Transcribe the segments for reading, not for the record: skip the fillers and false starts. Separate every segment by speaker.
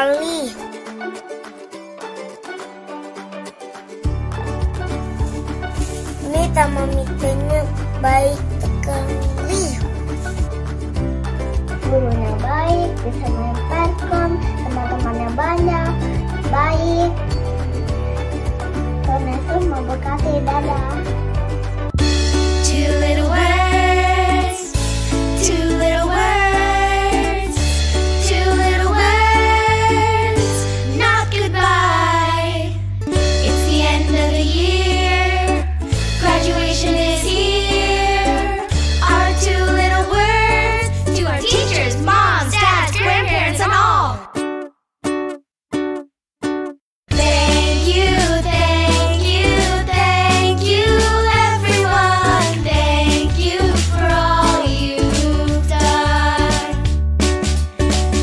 Speaker 1: sekali. Ini taman mikirnya baik sekali. Gurunya baik, bisa main Perskom, teman-temannya banyak, baik. Tuhan Yesus memberkati, dadah.
Speaker 2: Two little words, two little words, two little words, not goodbye. It's the end of the year, graduation is here. Our two little words to our teachers, moms, dads, grandparents, and all. Thank you, thank you, thank you, everyone. Thank you for all you've done.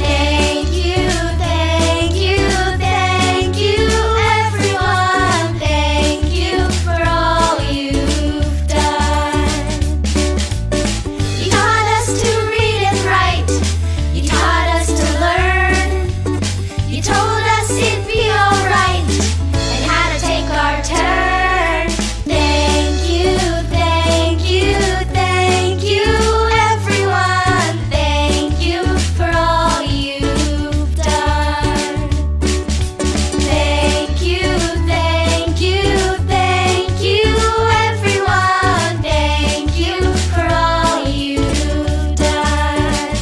Speaker 2: Thank you, thank you, thank you, everyone. Thank you for all you've done. You taught us to read and write. You taught us to learn. You told us it'd be alright and how to take our turn. Thank you, thank you, thank you, everyone. Thank you for all you've done. Thank you, thank you, thank you, everyone. Thank you for all you've done.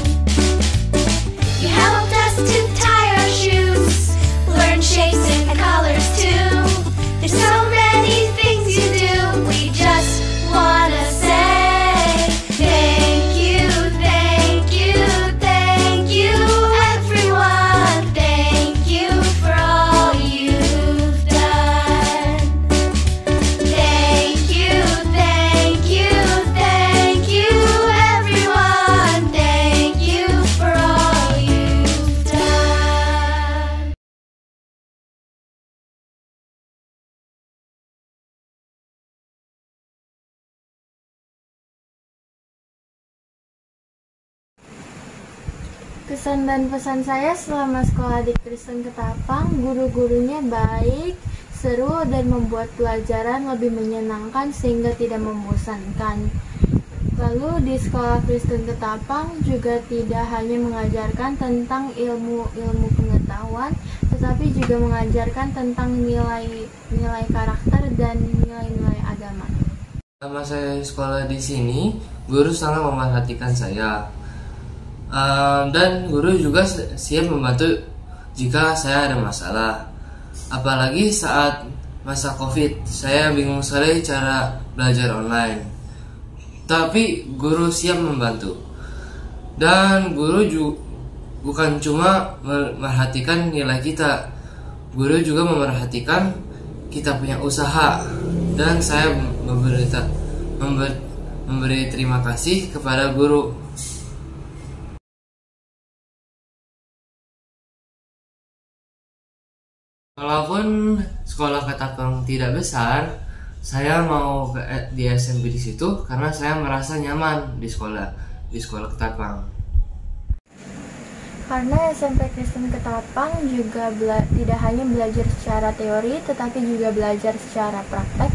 Speaker 2: You helped us to tie our shoes, learn shapes and colors too. There's so many things you do, we just wanna say thank you, thank you, thank you, everyone. Thank you for all you've done. Thank you, thank you, thank you, everyone. Thank you for all you've done.
Speaker 3: Kesan dan pesan saya selama sekolah di Kristen Ketapang, guru-gurunya baik, seru, dan membuat pelajaran lebih menyenangkan sehingga tidak membosankan. Lalu di sekolah Kristen Ketapang juga tidak hanya mengajarkan tentang ilmu pengetahuan, tetapi juga mengajarkan tentang nilai karakter dan nilai-nilai agama.
Speaker 4: Selama saya sekolah di sini, guru sangat memerhatikan saya. Dan guru juga siap membantu jika saya ada masalah. Apalagi saat masa COVID, saya bingung sekali cara belajar online. Tapi guru siap membantu. Dan guru juga bukan cuma memerhatikan nilai kita, guru juga memerhatikan kita punya usaha. Dan saya memberi terima kasih kepada guru. Walaupun sekolah Ketapang tidak besar, saya mau di SMP di situ karena saya merasa nyaman di sekolah Ketapang.
Speaker 3: Karena SMP Kristen Ketapang juga tidak hanya belajar secara teori, tetapi juga belajar secara praktek.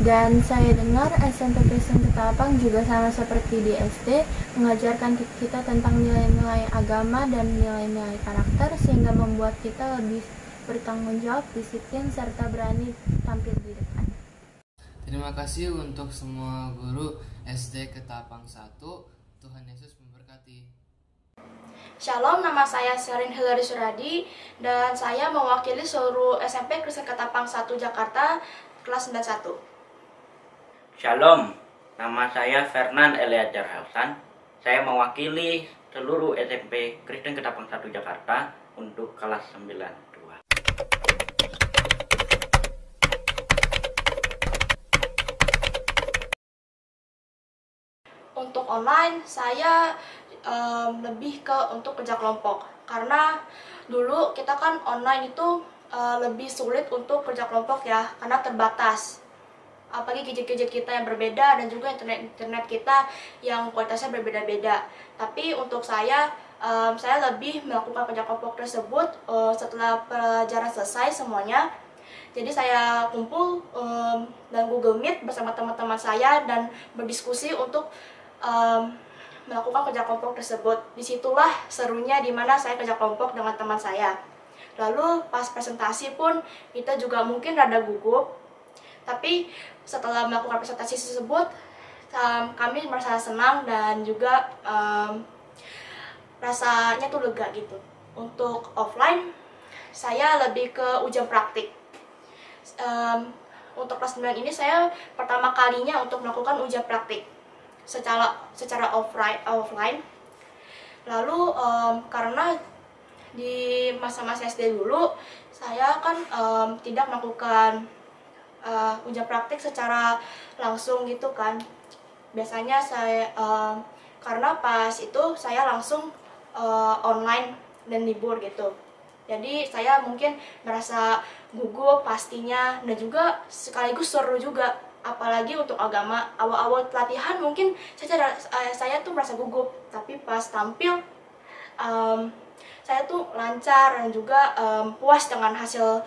Speaker 3: Dan saya dengar SMP Kristen Ketapang juga sama seperti di SD, mengajarkan kita tentang nilai-nilai agama dan nilai-nilai karakter, sehingga membuat kita lebih bertanggung jawab, disiplin, serta berani tampil di depan.
Speaker 4: Terima kasih untuk semua guru SD Ketapang 1. Tuhan Yesus memberkati.
Speaker 5: Shalom, nama saya Sherin Hilary Suradi dan saya mewakili seluruh SMP Kristen Ketapang 1 Jakarta kelas 91.
Speaker 6: Shalom, nama saya Fernan Eliajar Halsan. Saya mewakili seluruh SMP Kristen Ketapang 1 Jakarta untuk kelas 92.
Speaker 5: Untuk online, saya lebih untuk kerja kelompok. Karena dulu kita kan online itu lebih sulit untuk kerja kelompok ya, karena terbatas. Apalagi gadget-gadget kita yang berbeda dan juga internet kita yang kualitasnya berbeda-beda. Tapi untuk saya saya lebih melakukan kerja kelompok tersebut setelah pelajaran selesai semuanya. Jadi saya kumpul dan Google Meet bersama teman-teman saya dan berdiskusi untuk melakukan kerja kelompok tersebut. Disitulah serunya dimana saya kerja kelompok dengan teman saya. Lalu pas presentasi pun kita juga mungkin rada gugup, tapi setelah melakukan presentasi tersebut kami merasa senang dan juga rasanya tuh lega gitu. Untuk offline saya lebih ke ujian praktik. Untuk kelas 9 ini saya pertama kalinya untuk melakukan ujian praktik secara offline. Lalu karena di masa-masa SD dulu saya kan tidak melakukan ujian praktik secara langsung gitu kan. Biasanya saya karena pas itu saya langsung online dan libur gitu. Jadi saya mungkin merasa gugup pastinya dan juga sekaligus seru juga. Apalagi untuk agama, awal-awal pelatihan mungkin saya tuh merasa gugup, tapi pas tampil saya tuh lancar dan juga puas dengan hasil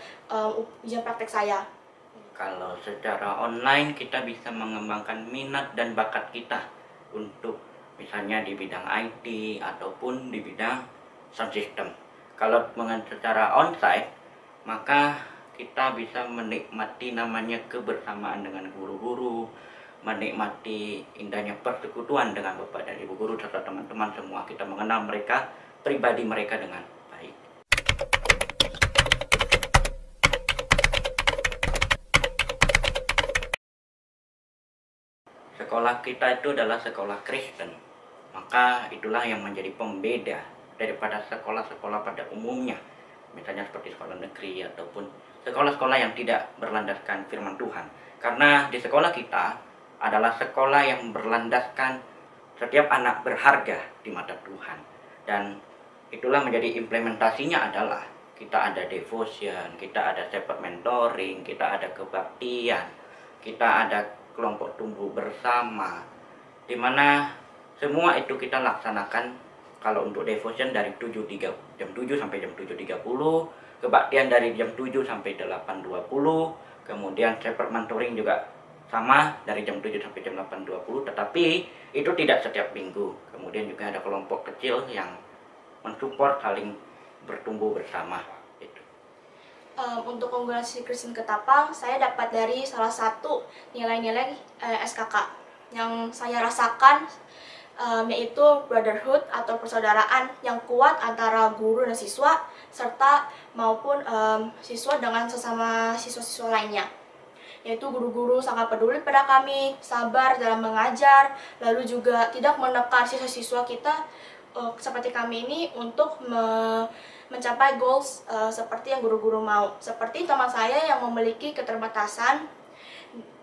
Speaker 5: ujian praktek saya.
Speaker 6: Kalau secara online kita bisa mengembangkan minat dan bakat kita untuk misalnya di bidang IT ataupun di bidang sound system. Kalau secara onsite, maka kita bisa menikmati namanya kebersamaan dengan guru-guru, menikmati indahnya persekutuan dengan Bapak dan Ibu guru serta teman-teman semua. Kita mengenal mereka, pribadi mereka dengan baik. Sekolah kita itu adalah sekolah Kristen, maka itulah yang menjadi pembeda daripada sekolah-sekolah pada umumnya, misalnya seperti sekolah negeri ataupun sekolah-sekolah yang tidak berlandaskan firman Tuhan. Karena di sekolah kita adalah sekolah yang berlandaskan setiap anak berharga di mata Tuhan. Dan itulah menjadi implementasinya adalah kita ada devotion, kita ada shepherd mentoring, kita ada kebaktian, kita ada kelompok tumbuh bersama, dimana semua itu kita laksanakan. Kalau untuk devotion dari jam 7 sampai jam 7.30, kebaktian dari jam 7 sampai 8.20, kemudian shepherd mentoring juga sama dari jam 7 sampai jam 8.20, tetapi itu tidak setiap minggu. Kemudian juga ada kelompok kecil yang mensupport saling bertumbuh bersama. Itu.
Speaker 5: Untuk kongregasi Kristen Ketapang, saya dapat dari salah satu nilai-nilai SKK yang saya rasakan, yaitu brotherhood atau persaudaraan yang kuat antara guru dan siswa serta maupun siswa dengan sesama siswa-siswa lainnya. Yaitu guru-guru sangat peduli pada kami, sabar dalam mengajar, lalu juga tidak menekan siswa-siswa kita seperti kami ini untuk mencapai goals seperti yang guru-guru mau. Seperti teman saya yang memiliki keterbatasan,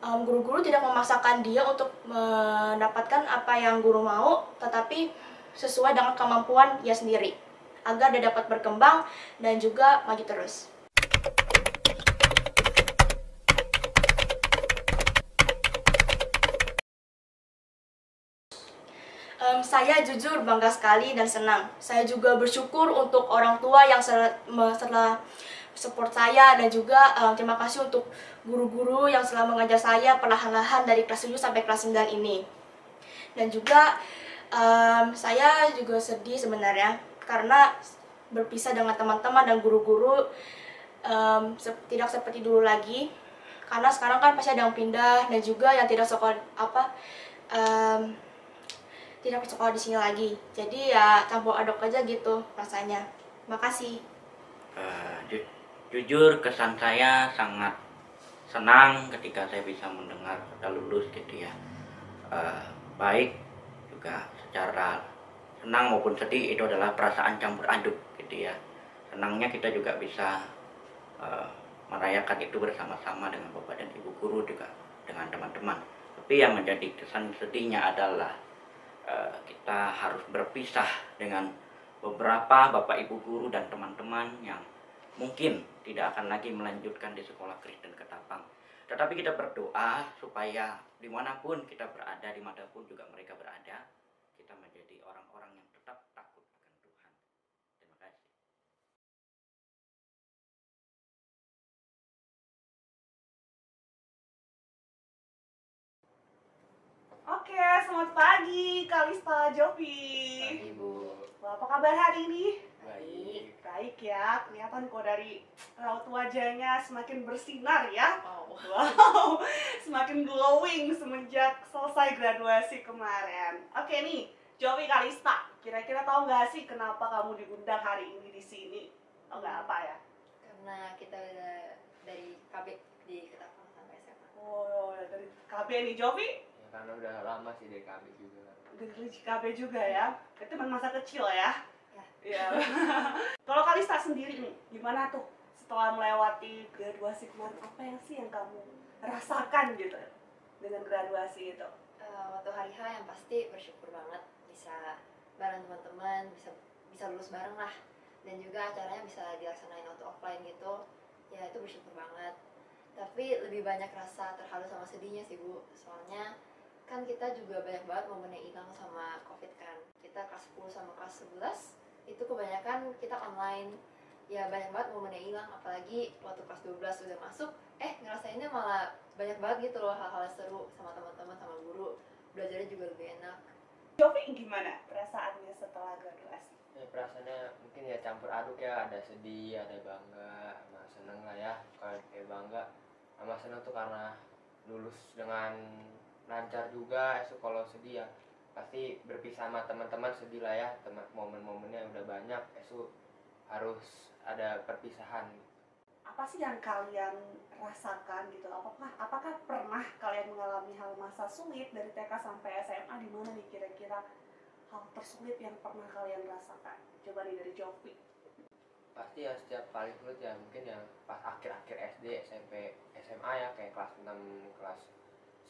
Speaker 5: guru-guru tidak memaksakan dia untuk mendapatkan apa yang guru mau, tetapi sesuai dengan kemampuan dia sendiri, agar dia dapat berkembang dan juga maju terus. Saya jujur bangga sekali dan senang. Saya juga bersyukur untuk orang tua yang setelah support saya, dan juga terima kasih untuk guru-guru yang telah mengajar saya perlahan-lahan dari kelas 7 sampai kelas 9 ini. Dan juga saya juga sedih sebenarnya karena berpisah dengan teman-teman dan guru-guru tidak seperti dulu lagi. Karena sekarang kan pasti ada yang pindah dan juga yang tidak sekolah tidak bersekolah di sini lagi. Jadi ya campur aduk aja gitu rasanya. Makasih.
Speaker 6: Jujur kesan saya sangat senang ketika saya bisa mendengar kita lulus gitu ya. Baik juga secara senang maupun sedih, itu adalah perasaan campur aduk gitu ya. Senangnya kita juga bisa merayakan itu bersama-sama dengan Bapak dan Ibu guru, juga dengan teman-teman. Tapi yang menjadi kesan sedihnya adalah kita harus berpisah dengan beberapa Bapak Ibu guru dan teman-teman yang mungkin tidak akan lagi melanjutkan di sekolah Kristen Ketapang. Tetapi kita berdoa supaya dimanapun kita berada, dimanapun juga mereka berada, kita menjadi orang-orang yang tetap takut akan Tuhan.
Speaker 7: selamat pagi Kalista, Jovi.
Speaker 8: Ibu.
Speaker 7: Wah, apa kabar hari ini?
Speaker 8: Baik.
Speaker 7: Baik ya, kelihatan kok dari raut wajahnya semakin bersinar ya.
Speaker 8: Oh.
Speaker 7: Wow, semakin glowing semenjak selesai graduasi kemarin. Oke nih, Jovi Kalista, kira-kira tahu nggak sih kenapa kamu diundang hari ini di sini? Tahu nggak apa ya?
Speaker 8: Karena kita udah dari KB di Ketapang sampai SMA.
Speaker 7: Oh, dari KB nih, Jovi.
Speaker 4: Ya, karena udah lama sih dari kami juga.
Speaker 7: Dari KB juga ya. Itu memang masa kecil ya.
Speaker 8: Ya.
Speaker 7: Iya. Kalau Kalista sendiri nih, gimana tuh setelah melewati graduasi kemarin, apa yang sih yang kamu rasakan gitu dengan graduasi itu?
Speaker 8: Waktu hari H yang pasti bersyukur banget bisa bareng teman-teman, bisa lulus bareng lah. Dan juga acaranya bisa dilaksanain auto offline gitu. Ya itu bersyukur banget. Tapi lebih banyak rasa terharu sama sedihnya sih Bu. Soalnya kan kita juga banyak banget momen yang hilang sama COVID kan. Kita kelas 10 sama kelas 11 itu kebanyakan kita online. Ya banyak banget momen yang hilang, apalagi waktu kelas 12 udah masuk, ngerasainnya malah banyak banget gitu loh hal-hal seru sama teman-teman, sama guru. Belajarnya juga lebih enak.
Speaker 7: Jovi gimana perasaannya setelah graduasi?
Speaker 4: Ya, perasaannya mungkin ya campur aduk ya, ada sedih, ada bangga, sama seneng lah ya. Kalau kayak bangga sama seneng tuh karena lulus dengan lancar juga. Kalau sedih ya pasti berpisah sama teman-teman, sedih lah ya, momen-momennya udah banyak, harus ada perpisahan.
Speaker 7: Apa sih yang kalian rasakan gitu? Apakah pernah kalian mengalami hal masa sulit dari TK sampai SMA? Di mana nih kira-kira hal tersulit yang pernah kalian rasakan? Coba nih dari Jovi.
Speaker 4: Pasti ya setiap paling sulit ya mungkin yang pas akhir-akhir SD, SMP, SMA ya, kayak kelas 6, kelas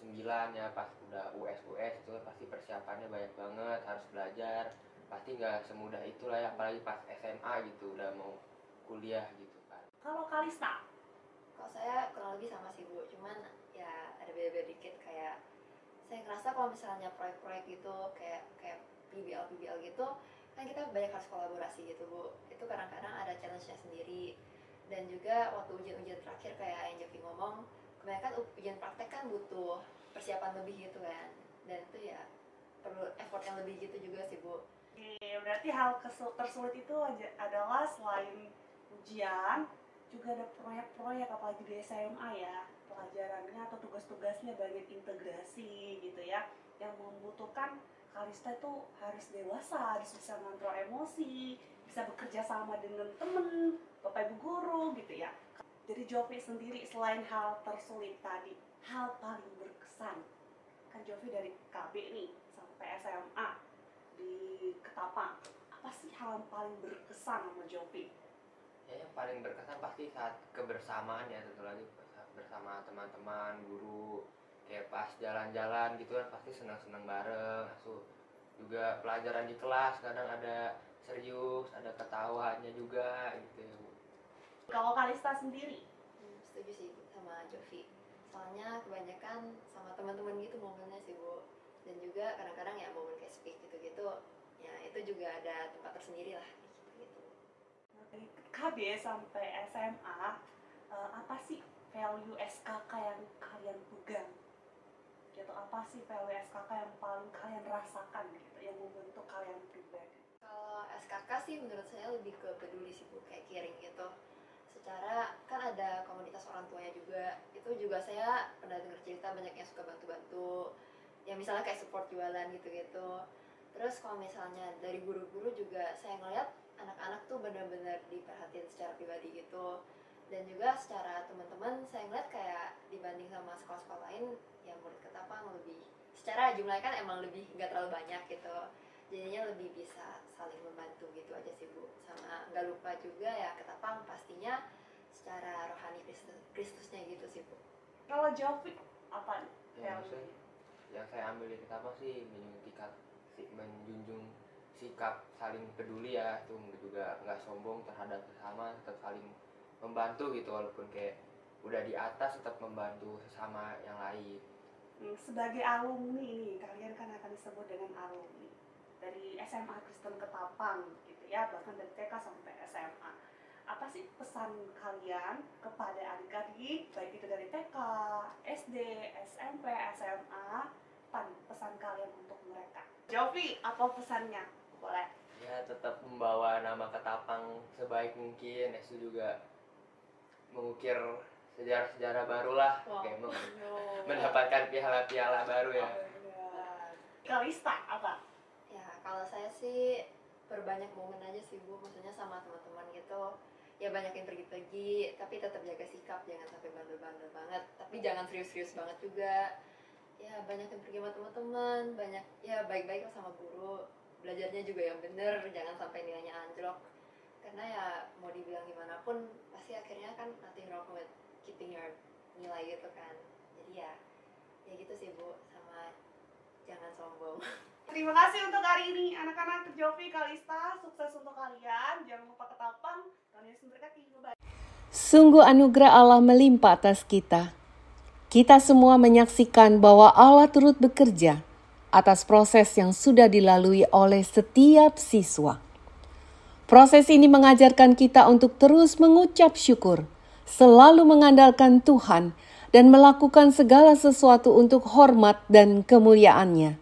Speaker 4: 9 ya, pas udah US itu pasti persiapannya banyak banget, harus belajar. Pasti nggak semudah itulah ya, apalagi pas SMA gitu, udah mau kuliah gitu kan.
Speaker 7: Kalau Kalista?
Speaker 8: Kalau saya kurang lebih sama sih Bu, cuman ya ada beda-beda dikit. Kayak saya ngerasa kalau misalnya proyek-proyek gitu kayak PBL gitu kan kita banyak harus kolaborasi gitu Bu. Itu kadang-kadang ada challenge-nya sendiri. Dan juga waktu ujian-ujian terakhir kayak yang Jovi ngomong, kebanyakan ujian praktek kan butuh persiapan lebih gitu kan. Dan itu ya perlu effort yang lebih gitu juga sih Bu.
Speaker 7: Oke, berarti hal tersulit itu adalah selain ujian, juga ada proyek-proyek, apalagi di SMA ya, pelajarannya atau tugas-tugasnya banyak integrasi gitu ya, yang membutuhkan Kalista itu harus dewasa, harus bisa mengontrol emosi, bisa bekerja sama dengan temen, bapak ibu guru gitu ya. Jadi Jovi sendiri, selain hal tersulit tadi, hal paling berkesan, kan Jovi dari KB nih sampai SMA di Ketapang, apa sih hal yang paling berkesan sama Jovi?
Speaker 4: Ya, yang paling berkesan pasti saat kebersamaan ya, tentu lagi bersama teman-teman, guru, kayak pas jalan-jalan gitu kan pasti senang-senang bareng. Juga pelajaran di kelas kadang ada serius, ada ketawanya juga gitu ya Bu.
Speaker 7: Kalau Kalista sendiri?
Speaker 8: Setuju sih sama Jovi. Soalnya kebanyakan sama teman-teman gitu momennya sih Bu. Dan juga kadang-kadang ya momen kayak speak gitu-gitu, ya itu juga ada tempat tersendiri lah gitu.
Speaker 7: Dari KB sampai SMA, apa sih value SKK yang kalian pegang? Gitu, apa sih value SKK yang paling kalian rasakan gitu, yang membentuk kalian pribadi?
Speaker 8: Kalau SKK sih menurut saya lebih ke peduli sih Bu, kayak caring gitu. Secara kan ada komunitas orang tuanya juga, itu juga saya pernah dengar cerita banyak yang suka bantu-bantu, yang misalnya kayak support jualan gitu-gitu. Terus kalau misalnya dari guru-guru juga saya ngeliat anak-anak tuh benar-benar diperhatiin secara pribadi gitu. Dan juga secara teman-teman saya ngeliat kayak dibanding sama sekolah-sekolah lain yang murid Ketapang lebih, secara jumlahnya kan emang lebih nggak terlalu banyak gitu, jadinya lebih bisa saling membantu gitu aja sih Bu. Sama nggak lupa juga ya Ketapang pastinya secara rohani Kristusnya gitu sih Bu.
Speaker 7: Kalau Jovi, apa nih?
Speaker 4: Ya, maksudnya yang saya ambil di Ketapang sih menjunjung sikap saling peduli ya, itu juga nggak sombong terhadap sesama, tetap saling membantu gitu, walaupun kayak udah di atas tetap membantu sesama yang lain.
Speaker 7: Sebagai alumni nih, kalian kan akan disebut dengan alumni dari SMA Kristen Ketapang gitu ya, bahkan dari TK sampai SMA. Apa sih pesan kalian kepada adik-adik, baik itu dari TK, SD, SMP, SMA, pesan kalian untuk Jovi, apa pesannya? Boleh.
Speaker 9: Ya tetap membawa nama Ketapang sebaik mungkin. Esu juga mengukir sejarah-sejarah baru lah. Kayak mendapatkan piala-piala baru ya.
Speaker 7: Kalista apa?
Speaker 8: Ya kalau saya sih perbanyak momen aja sih Bu, maksudnya sama teman-teman gitu. Ya banyakin pergi-pergi, tapi tetap jaga sikap, jangan sampai bandel-bandel banget. Tapi jangan serius-serius banget juga. Ya banyakin pergi sama teman-teman, banyak ya baik-baik sama guru. Belajarnya juga yang bener, jangan sampai nilainya anjlok. Karena ya mau dibilang gimana pun, pasti akhirnya kan nothing wrong with keeping your nilai gitu kan. Jadi ya gitu sih Bu, sama jangan sombong.
Speaker 7: Terima kasih untuk hari ini anak-anak Jovi, Kalista, sukses untuk kalian. Jangan lupa Ketapang. Tuhan Yesus memberkati. Bye.
Speaker 10: Sungguh anugerah Allah melimpah atas kita. Kita semua menyaksikan bahwa Allah turut bekerja atas proses yang sudah dilalui oleh setiap siswa. Proses ini mengajarkan kita untuk terus mengucap syukur, selalu mengandalkan Tuhan, dan melakukan segala sesuatu untuk hormat dan kemuliaan-Nya.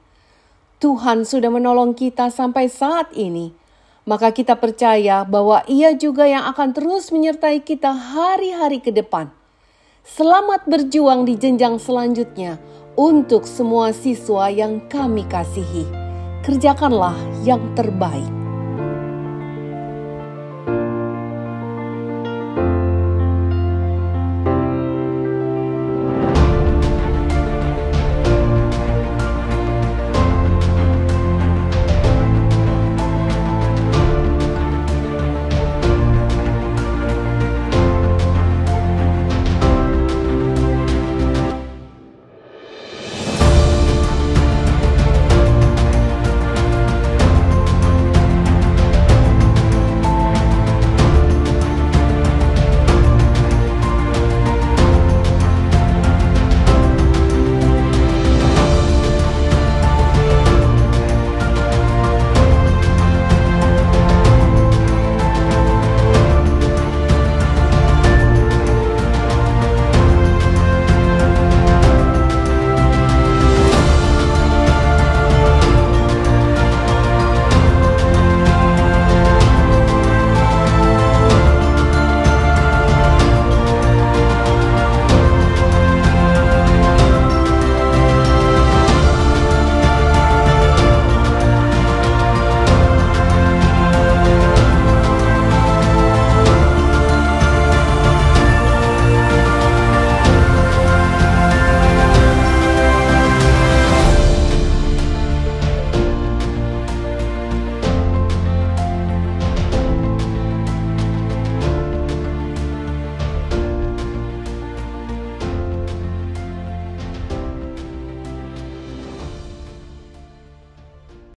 Speaker 10: Tuhan sudah menolong kita sampai saat ini, maka kita percaya bahwa Ia juga yang akan terus menyertai kita hari-hari ke depan. Selamat berjuang di jenjang selanjutnya untuk semua siswa yang kami kasihi. Kerjakanlah yang terbaik.